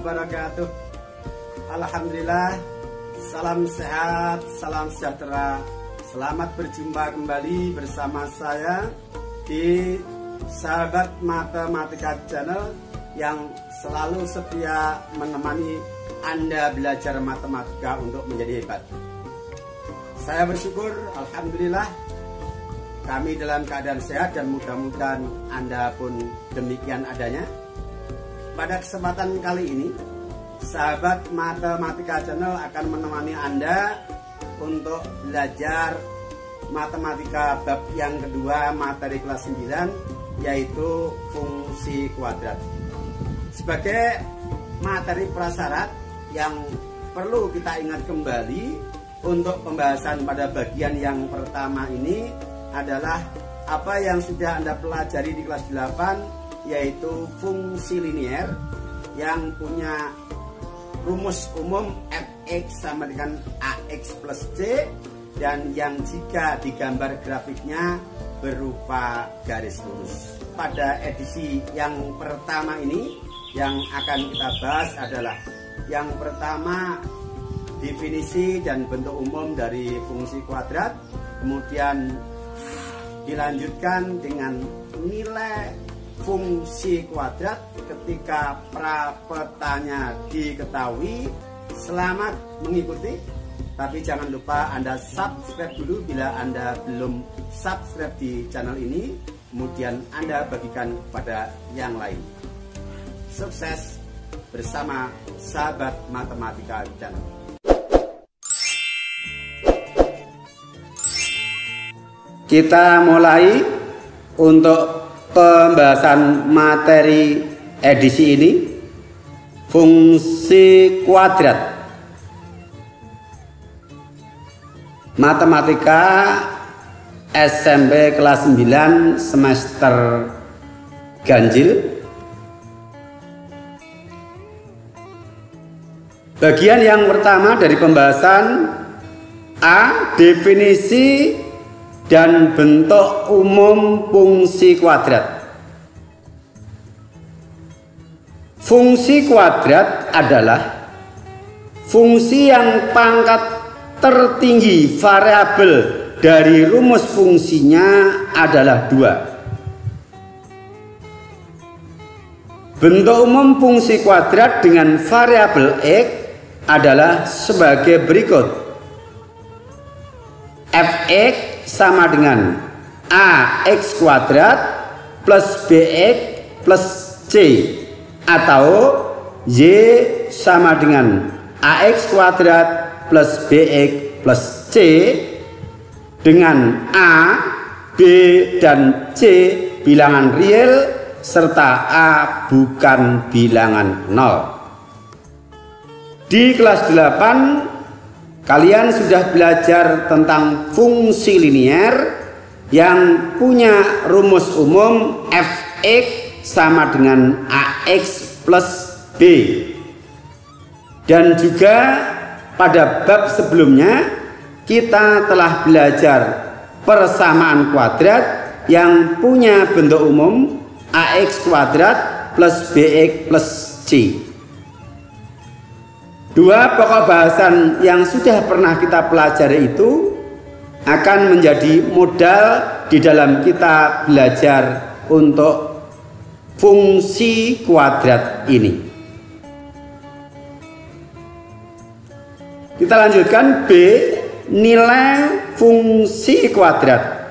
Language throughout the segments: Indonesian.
wabarakatuh. Alhamdulillah, salam sehat, salam sejahtera. Selamat berjumpa kembali bersama saya di Sahabat Matematika Channel yang selalu setia menemani Anda belajar matematika untuk menjadi hebat. Saya bersyukur, alhamdulillah, kami dalam keadaan sehat dan mudah-mudahan Anda pun demikian adanya. Pada kesempatan kali ini, Sahabat Matematika Channel akan menemani Anda untuk belajar matematika bab yang kedua materi kelas 9, yaitu fungsi kuadrat. Sebagai materi prasyarat yang perlu kita ingat kembali untuk pembahasan pada bagian yang pertama ini adalah apa yang sudah Anda pelajari di kelas 8, yaitu fungsi linier yang punya rumus umum fx sama dengan ax plus c, dan yang jika digambar grafiknya berupa garis lurus. Pada edisi yang pertama ini yang akan kita bahas adalah yang pertama, definisi dan bentuk umum dari fungsi kuadrat, kemudian dilanjutkan dengan nilai fungsi kuadrat ketika prapetanya diketahui. Selamat mengikuti, tapi jangan lupa Anda subscribe dulu bila Anda belum subscribe di channel ini, kemudian Anda bagikan kepada yang lain. Sukses bersama Sahabat Matematika Channel. Kita mulai untuk pembahasan materi edisi ini, fungsi kuadrat. Matematika SMP kelas 9 semester ganjil. Bagian yang pertama dari pembahasan A, definisi dan bentuk umum fungsi kuadrat. Fungsi kuadrat adalah fungsi yang pangkat tertinggi variabel dari rumus fungsinya adalah 2. Bentuk umum fungsi kuadrat dengan variabel x adalah sebagai berikut. Fx sama dengan ax kuadrat plus bx plus c, atau y sama dengan ax kuadrat plus bx plus c dengan a, b, dan c bilangan real serta a bukan bilangan 0. Di kelas 8 kalian sudah belajar tentang fungsi linier yang punya rumus umum fx sama dengan ax plus b. Dan juga pada bab sebelumnya kita telah belajar persamaan kuadrat yang punya bentuk umum ax kuadrat plus bx plus c. Dua pokok bahasan yang sudah pernah kita pelajari itu akan menjadi modal di dalam kita belajar untuk fungsi kuadrat ini. Kita lanjutkan B, nilai fungsi kuadrat.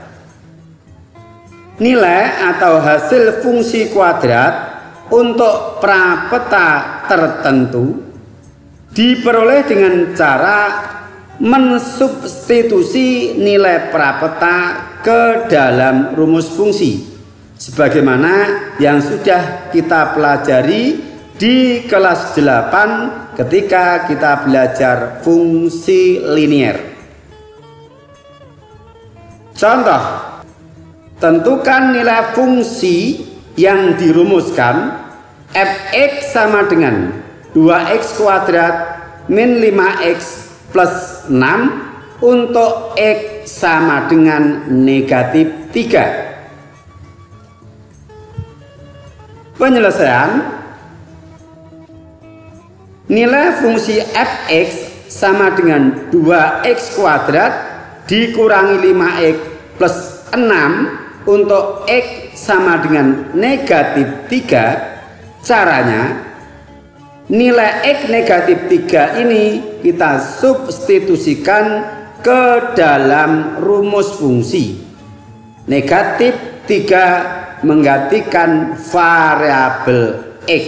Nilai atau hasil fungsi kuadrat untuk prapeta tertentu diperoleh dengan cara mensubstitusi nilai prapeta ke dalam rumus fungsi, sebagaimana yang sudah kita pelajari di kelas 8 ketika kita belajar fungsi linier. Contoh, tentukan nilai fungsi yang dirumuskan fx sama dengan 2x kuadrat min 5x plus 6 untuk x sama dengan negatif 3. Penyelesaian nilai fungsi fx sama dengan 2x kuadrat dikurangi 5x plus 6 untuk x sama dengan negatif 3. Caranya, nilai x negatif 3 ini kita substitusikan ke dalam rumus fungsi. Negatif 3 menggantikan variabel x.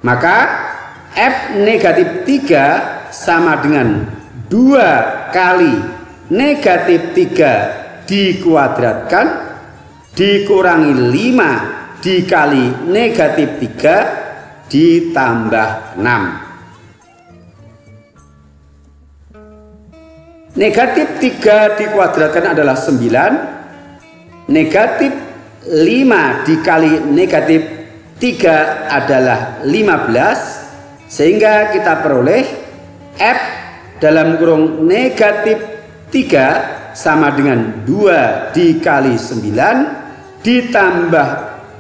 Maka f negatif 3 sama dengan 2 kali negatif 3 dikuadratkan dikurangi 5 dikali negatif 3 ditambah 6. Negatif 3 dikuadratkan adalah 9. Negatif 5 dikali negatif 3 adalah 15. Sehingga kita peroleh f dalam kurung negatif 3 sama dengan 2 dikali 9 ditambah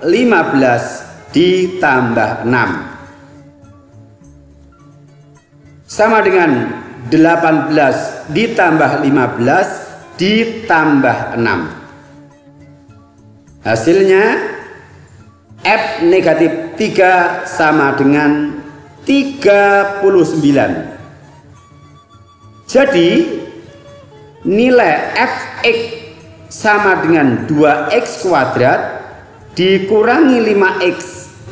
15 ditambah 6 sama dengan 18 ditambah 15 ditambah 6. Hasilnya f negatif 3 sama dengan 39. Jadi nilai fx sama dengan 2x kuadrat dikurangi 5x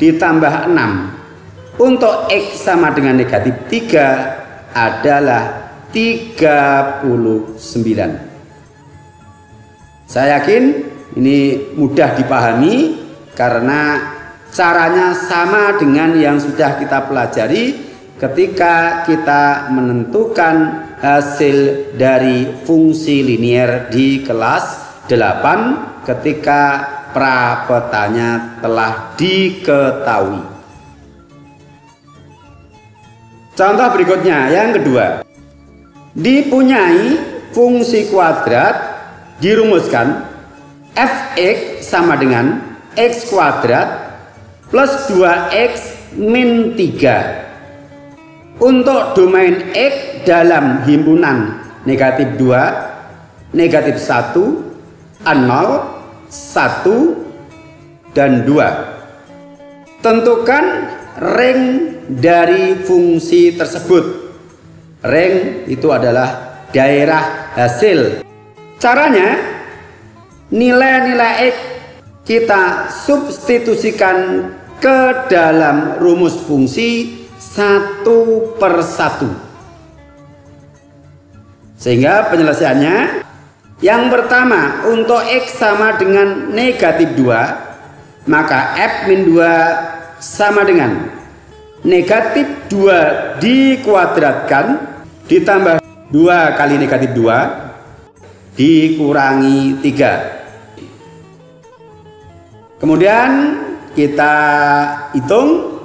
ditambah 6 untuk x sama dengan negatif 3 adalah 39. Saya yakin ini mudah dipahami karena caranya sama dengan yang sudah kita pelajari ketika kita menentukan hasil dari fungsi linier di kelas 8 ketika prapetanya telah diketahui. Contoh berikutnya yang kedua. Dipunyai fungsi kuadrat dirumuskan fx sama dengan x kuadrat plus 2x min 3 untuk domain x dalam himpunan negatif 2, negatif 1, 0, 1, dan 2. Tentukan ring dari fungsi tersebut. Ring itu adalah daerah hasil. Caranya, nilai-nilai x kita substitusikan ke dalam rumus fungsi satu per satu. Sehingga penyelesaiannya, yang pertama untuk x sama dengan negatif 2, maka f min 2 sama dengan negatif 2 dikuadratkan ditambah 2 kali negatif 2 dikurangi 3. Kemudian kita hitung,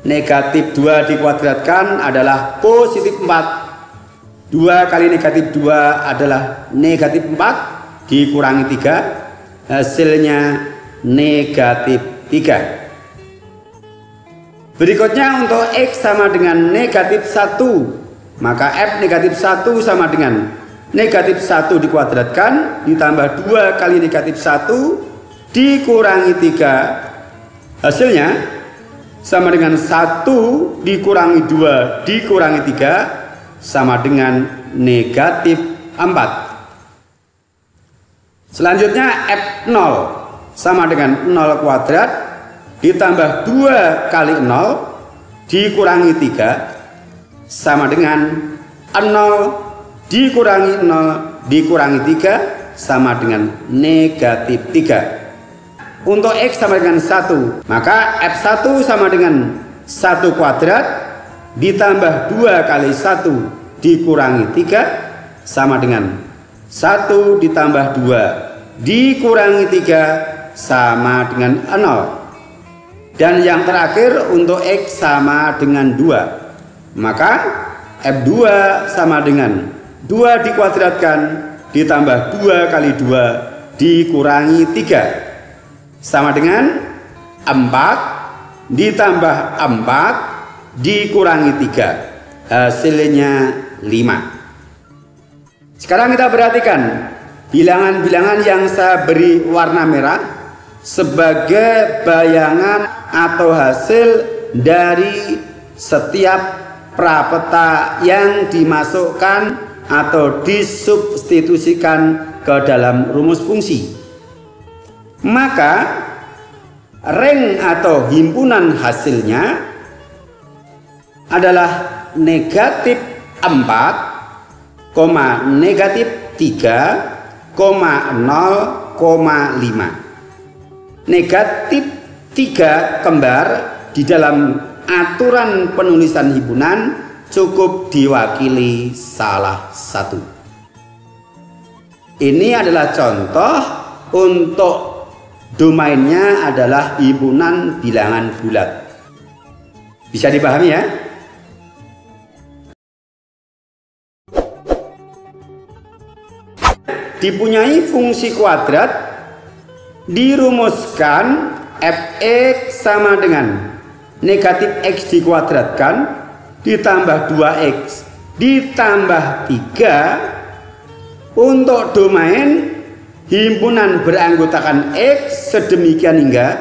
negatif 2 dikuadratkan adalah positif 4. 2 kali negatif 2 adalah negatif 4 dikurangi 3, hasilnya negatif 3. Berikutnya untuk x sama dengan negatif 1, maka f negatif 1 sama dengan negatif 1 dikuadratkan ditambah 2 kali negatif 1 dikurangi 3, hasilnya sama dengan 1 dikurangi 2 dikurangi 3 sama dengan negatif 4. Selanjutnya f0 sama dengan 0 kuadrat ditambah 2 kali 0 dikurangi 3 sama dengan 0 dikurangi 0 dikurangi 3 sama dengan negatif 3. Untuk x sama dengan 1, maka f1 sama dengan 1 kuadrat ditambah 2 kali 1 dikurangi 3 sama dengan 1 ditambah 2 dikurangi 3 sama dengan 0. Dan yang terakhir untuk x sama dengan 2, maka f2 sama dengan 2 dikuadratkan ditambah 2 kali 2 dikurangi 3 sama dengan 4 ditambah 4 dikurangi 3, hasilnya 5. Sekarang kita perhatikan bilangan-bilangan yang saya beri warna merah sebagai bayangan atau hasil dari setiap prapeta yang dimasukkan atau disubstitusikan ke dalam rumus fungsi. Maka ring atau himpunan hasilnya adalah negatif 4, negatif 3, 0,5. Negatif 3 kembar di dalam aturan penulisan himpunan cukup diwakili salah satu. Ini adalah contoh untuk domainnya adalah himpunan bilangan bulat. Bisa dipahami ya? Dipunyai fungsi kuadrat, dirumuskan fx sama dengan negatif x dikuadratkan ditambah 2x ditambah 3 untuk domain himpunan beranggotakan X sedemikian hingga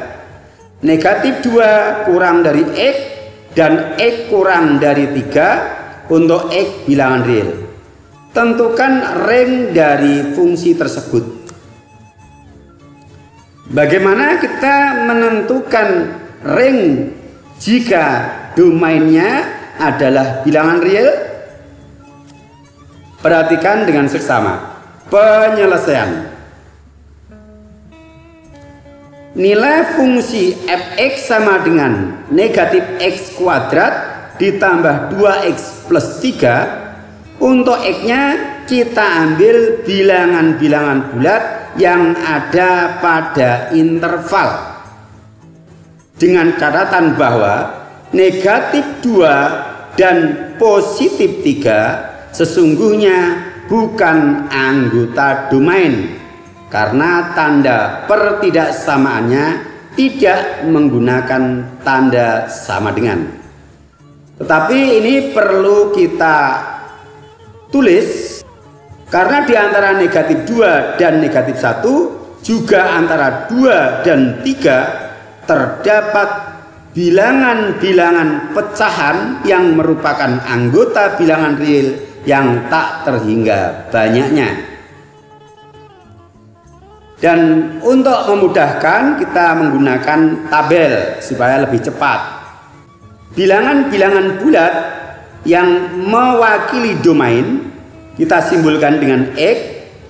negatif 2 kurang dari X dan X kurang dari 3 untuk X bilangan real. Tentukan ring dari fungsi tersebut. Bagaimana kita menentukan ring jika domainnya adalah bilangan real? Perhatikan dengan seksama. Penyelesaian. Nilai fungsi fx sama dengan negatif x kuadrat ditambah 2x plus 3. Untuk x-nya kita ambil bilangan-bilangan bulat yang ada pada interval. Dengan catatan bahwa negatif 2 dan positif 3 sesungguhnya bukan anggota domain, karena tanda pertidaksamaannya tidak menggunakan tanda sama dengan. Tetapi ini perlu kita tulis karena di antara negatif 2 dan negatif 1 juga antara 2 dan 3 terdapat bilangan-bilangan pecahan yang merupakan anggota bilangan real yang tak terhingga banyaknya. Dan untuk memudahkan kita menggunakan tabel supaya lebih cepat. Bilangan-bilangan bulat yang mewakili domain kita simbolkan dengan X,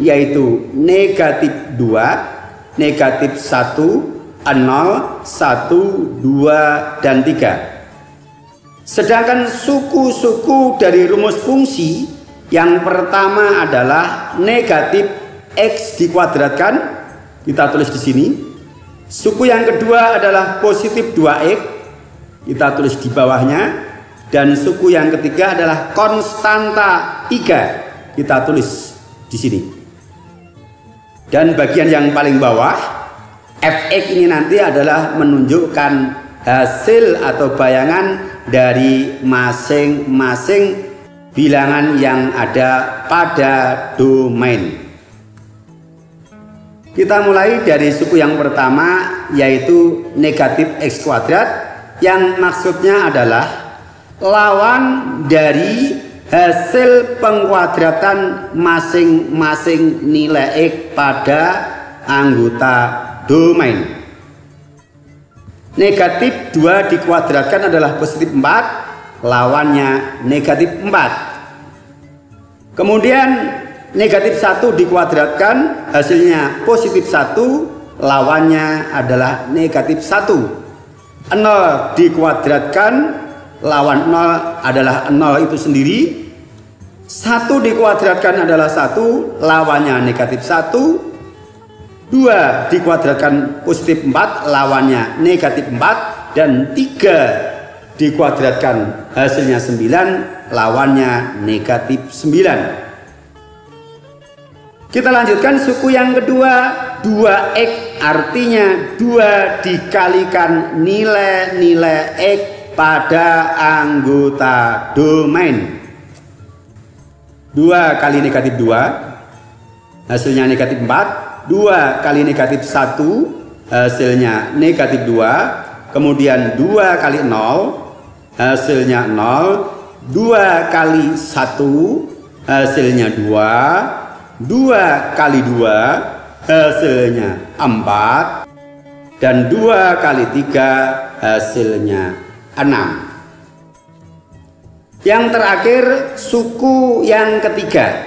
yaitu negatif 2, negatif 1, 0, 1, 2, dan 3. Sedangkan suku-suku dari rumus fungsi yang pertama adalah negatif X dikuadratkan. Kita tulis di sini. Suku yang kedua adalah positif 2x. Kita tulis di bawahnya. Dan suku yang ketiga adalah konstanta 3. Kita tulis di sini. Dan bagian yang paling bawah, fx ini nanti adalah menunjukkan hasil atau bayangan dari masing-masing bilangan yang ada pada domain. Kita mulai dari suku yang pertama, yaitu negatif x kuadrat, yang maksudnya adalah lawan dari hasil pengkuadratan masing-masing nilai x pada anggota domain. Negatif 2 dikuadratkan adalah positif 4, lawannya negatif 4. Kemudian negatif 1 dikuadratkan hasilnya positif 1, lawannya adalah negatif 1. 0 dikuadratkan lawan 0 adalah 0 itu sendiri. 1 dikuadratkan adalah 1, lawannya negatif 1. 2 dikuadratkan positif 4, lawannya negatif 4. Dan 3 dikuadratkan hasilnya 9, lawannya negatif 9. Kita lanjutkan suku yang kedua, 2x artinya 2 dikalikan nilai-nilai x pada anggota domain. 2 kali negatif 2 hasilnya negatif 4. 2 kali negatif 1 hasilnya negatif 2. Kemudian 2 kali 0 hasilnya 0. 2 kali 1 hasilnya 2. 2 kali 2 hasilnya 4. Dan 2 kali 3 hasilnya 6. Yang terakhir, suku yang ketiga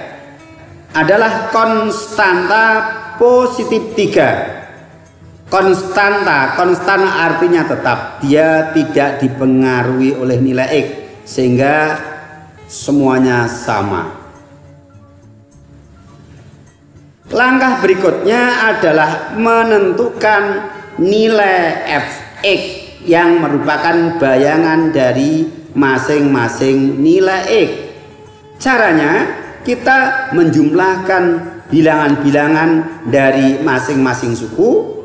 adalah konstanta positif 3. Konstanta artinya tetap, dia tidak dipengaruhi oleh nilai x, sehingga semuanya sama. Langkah berikutnya adalah menentukan nilai fx yang merupakan bayangan dari masing-masing nilai x. Caranya kita menjumlahkan bilangan-bilangan dari masing-masing suku,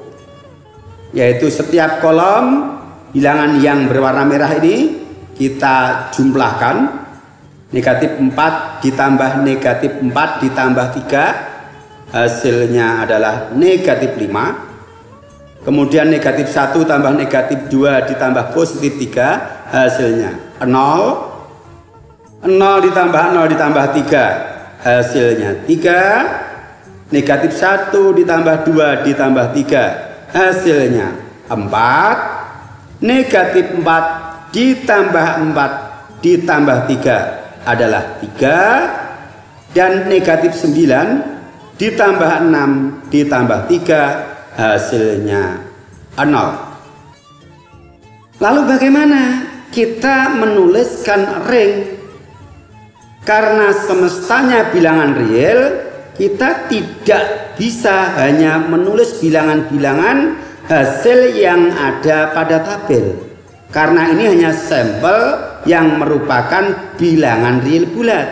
yaitu setiap kolom bilangan yang berwarna merah ini kita jumlahkan. Negatif 4 ditambah negatif 4 ditambah 3 hasilnya adalah negatif 5. Kemudian negatif 1 tambah negatif 2 ditambah positif 3 hasilnya 0. 0 ditambah 0 ditambah 3 hasilnya 3. Negatif 1 ditambah 2 ditambah 3 hasilnya 4. Negatif 4 ditambah 4 ditambah 3 adalah 3. Dan negatif 9 ditambah 6 ditambah 3 hasilnya 0. Lalu bagaimana kita menuliskan ring? Karena semestanya bilangan real, kita tidak bisa hanya menulis bilangan-bilangan hasil yang ada pada tabel, karena ini hanya sampel yang merupakan bilangan real bulat.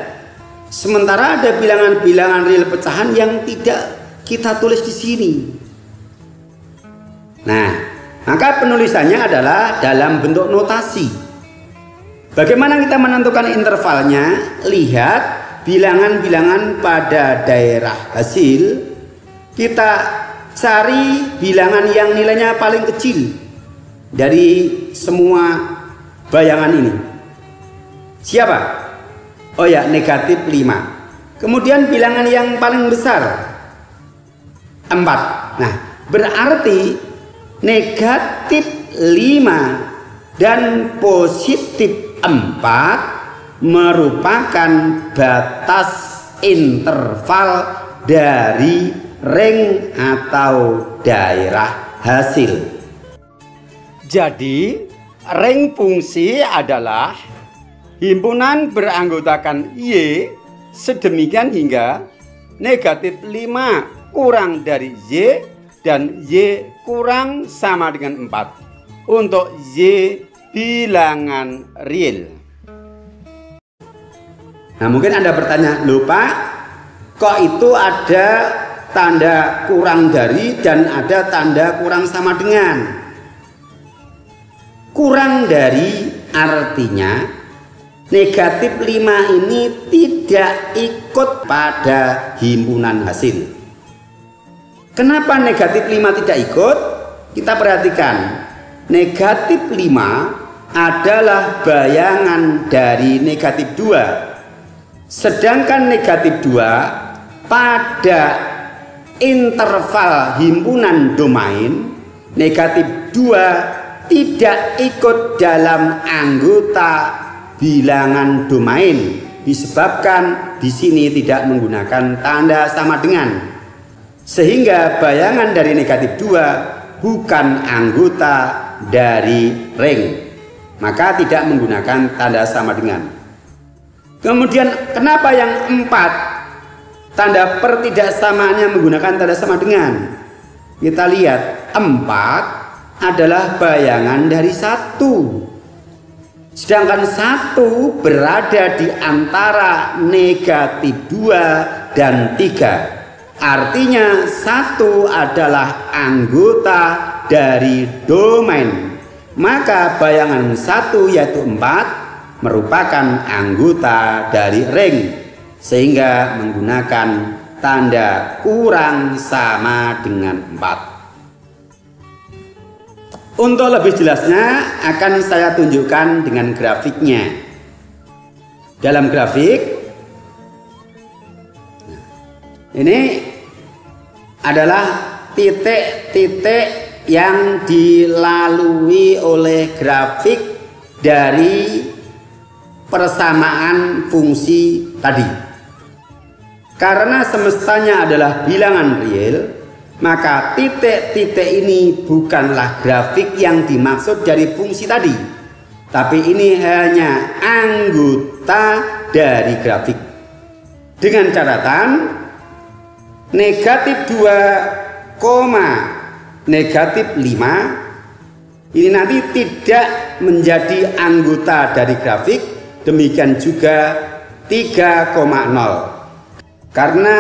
Sementara ada bilangan-bilangan real pecahan yang tidak kita tulis di sini. Nah, maka penulisannya adalah dalam bentuk notasi. Bagaimana kita menentukan intervalnya? Lihat bilangan-bilangan pada daerah hasil. Kita cari bilangan yang nilainya paling kecil dari semua bayangan ini. Siapa? Oh ya, negatif 5. Kemudian bilangan yang paling besar 4. Nah, berarti negatif 5 dan positif 4 merupakan batas interval dari ring atau daerah hasil. Jadi ring fungsi adalah himpunan beranggotakan Y sedemikian hingga negatif 5 kurang dari Y dan Y kurang sama dengan 4 untuk Y bilangan real. Nah, mungkin Anda bertanya, "Loh Pak, kok itu ada tanda kurang dari dan ada tanda kurang sama dengan?" Kurang dari artinya negatif 5 ini tidak ikut pada himpunan hasil. Kenapa negatif 5 tidak ikut? Kita perhatikan, negatif 5 adalah bayangan dari negatif 2. Sedangkan negatif 2 pada interval himpunan domain, negatif 2 tidak ikut dalam anggota bilangan domain disebabkan di sini tidak menggunakan tanda sama dengan, sehingga bayangan dari negatif 2 bukan anggota dari ring, maka tidak menggunakan tanda sama dengan. Kemudian kenapa yang 4 tanda per tidak samanya menggunakan tanda sama dengan? Kita lihat, 4 adalah bayangan dari 1. Sedangkan 1 berada di antara negatif 2 dan 3. Artinya satu adalah anggota dari domain. Maka bayangan 1 yaitu 4 merupakan anggota dari ring, sehingga menggunakan tanda kurang sama dengan 4. Untuk lebih jelasnya akan saya tunjukkan dengan grafiknya. Dalam grafik ini adalah titik-titik yang dilalui oleh grafik dari persamaan fungsi tadi. Karena semestanya adalah bilangan real, maka titik-titik ini bukanlah grafik yang dimaksud dari fungsi tadi, tapi ini hanya anggota dari grafik. Dengan catatan negatif 2, negatif 5 ini nanti tidak menjadi anggota dari grafik. Demikian juga 3,0 karena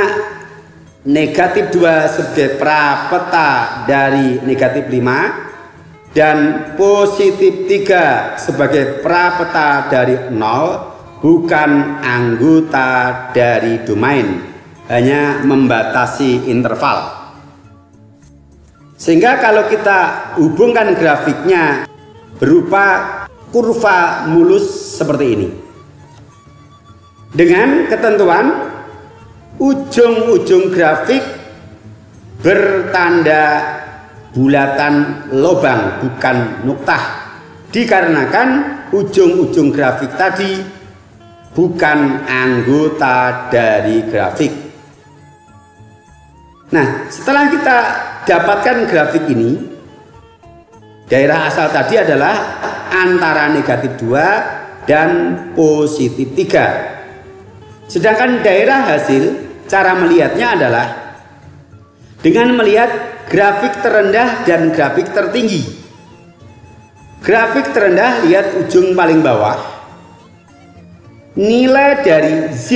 negatif 2 sebagai prapeta dari negatif 5 dan positif 3 sebagai prapeta dari 0 bukan anggota dari domain, hanya membatasi interval. Sehingga kalau kita hubungkan grafiknya berupa kurva mulus seperti ini, dengan ketentuan ujung-ujung grafik bertanda bulatan lubang bukan nuktah, dikarenakan ujung-ujung grafik tadi bukan anggota dari grafik. Nah, setelah kita dapatkan grafik ini, daerah asal tadi adalah antara negatif 2 dan positif 3. Sedangkan daerah hasil, cara melihatnya adalah dengan melihat grafik terendah dan grafik tertinggi. Grafik terendah, lihat ujung paling bawah. Nilai dari Z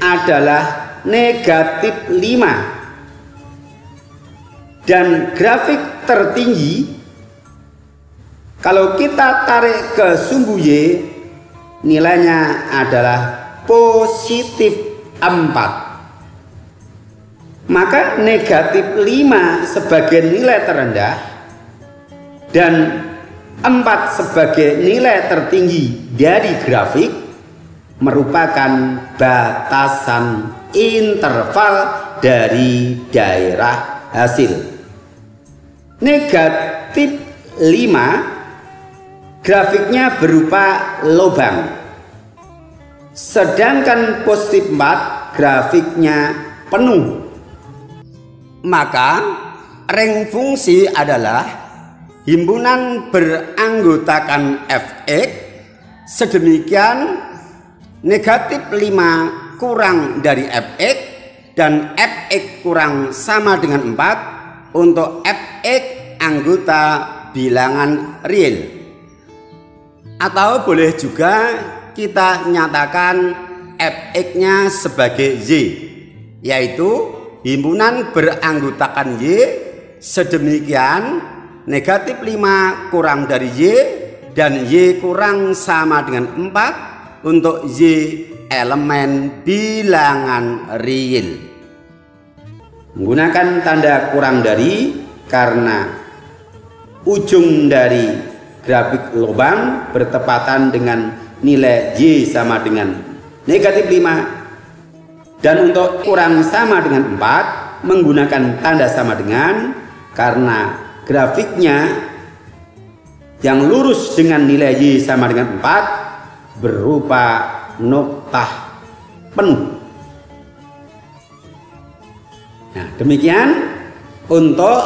adalah negatif 5. Dan grafik tertinggi, kalau kita tarik ke sumbu Y, nilainya adalah positif 4. Maka negatif 5 sebagai nilai terendah dan 4 sebagai nilai tertinggi dari grafik merupakan batasan interval dari daerah hasil. Negatif 5 grafiknya berupa lubang, sedangkan positif 4 grafiknya penuh. Maka ring fungsi adalah himpunan beranggotakan Fx, sedemikian negatif 5 kurang dari Fx dan Fx kurang sama dengan 4 untuk Fx anggota bilangan real. Atau boleh juga kita nyatakan Fx-nya sebagai Y, yaitu himpunan beranggotakan Y, sedemikian negatif 5 kurang dari Y dan Y kurang sama dengan 4 untuk Y elemen bilangan real. Menggunakan tanda kurang dari karena ujung dari grafik lubang bertepatan dengan nilai Y sama dengan negatif 5, dan untuk kurang sama dengan 4 menggunakan tanda sama dengan karena grafiknya yang lurus dengan nilai Y sama dengan 4 berupa noktah penuh. Nah, demikian untuk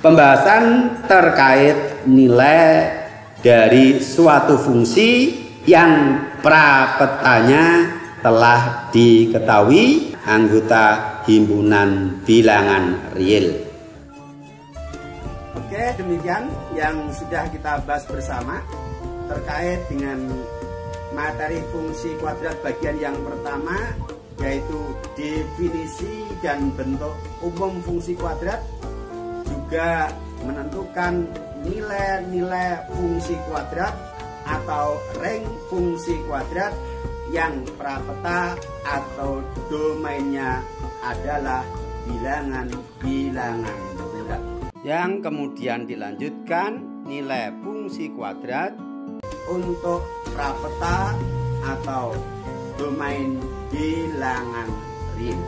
pembahasan terkait nilai dari suatu fungsi yang prapetanya telah diketahui anggota himpunan bilangan real. Oke, demikian yang sudah kita bahas bersama terkait dengan materi fungsi kuadrat bagian yang pertama yaitu definisi dan bentuk umum fungsi kuadrat, juga menentukan nilai-nilai fungsi kuadrat atau rank fungsi kuadrat yang prapeta atau domainnya adalah bilangan-bilangan bulat. Yang kemudian dilanjutkan nilai fungsi kuadrat untuk prapeta atau domain bilangan rim.